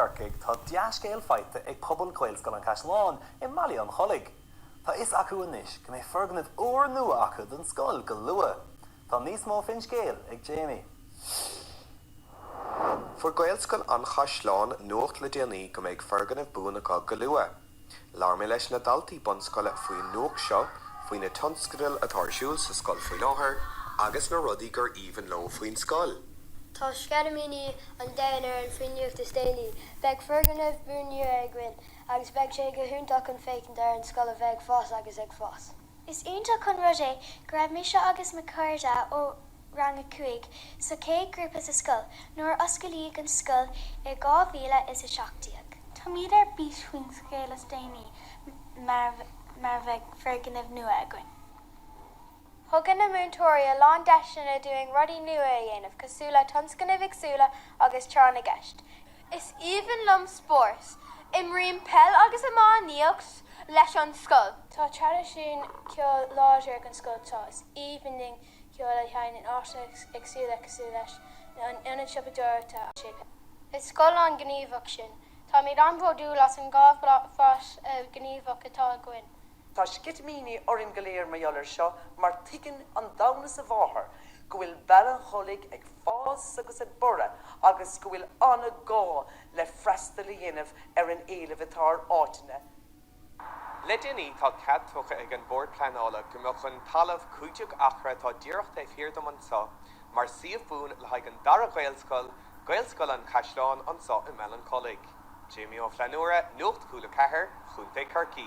Gorcaig tá dea-scéil feite ag pobl Ghaelscoil an Chaisleáin I Mali an cholig. Tá is acu inis go mé ferganmh uair nua acu don Scoil go luath. Tá níos mó fin scéal ag Jamie. For Gaelscoil an Chaisleáin nuacht le déanaí go méid ferganmh buanacha go luath. Láirmé leis na daltaí bonscoile faoin nuacht seo faoin na tionscadail a thairsiúil sa Scoil faoi láthair agus na rudaí gur íomhan leo faoin Scoil. Tá scadamíní an déanaar an frinneocht is déanaí, beag ferganmh buinniú ag win, agus beag sé go húntaach an fécin dar an Scoil a bheith fás agus ag fás. Is ionach chun rud é go raibh mise agus na cairde ó rang a cuaig, so cé grúpa sa Scoil, nuair oscailíodh an Scoil I 2017. Tá míad ar bís faoin scéal is déanaí mar bheith ferganmh nua a gcuin. Thugann na múntóirí lán deisina doing rudí nua a dhéanamh cosúla tionscanna bhigsúla agus tearna gceist. Is even lum spórs, imríonn pell agus amáníocht leis an Scoil. Tá tradiisiún ceol láidir an Scoil tá is evening ceol a cheann in áta agsúla cosú leis an inan sipadúir tá sépe. Is Scoil an gníomhach sin. Tá míad anmhódú las an gáh fás gníomhach atá gcuin. Tá scitmíní orin goléir ma joller seo mar tuigeann an damna sa bháthar go bhfuil bean cholig ag fás agus ag bura agus go bhfuil anna gá le freistal a dhéanamh ar an éileh atá áitina. Le déanaí tá cad tucha ag an bord pleanála go mbeadh an talamh cúideach achra tá díreacht ag hirdom an sa mar siomh bún le haig an dara Ghaelscoil, Gaelscoil an Chaisleáin an sa I Melann Colig. Jamie ó Flanúra, Nuacht Cúla Cahir, Chunta Carcí.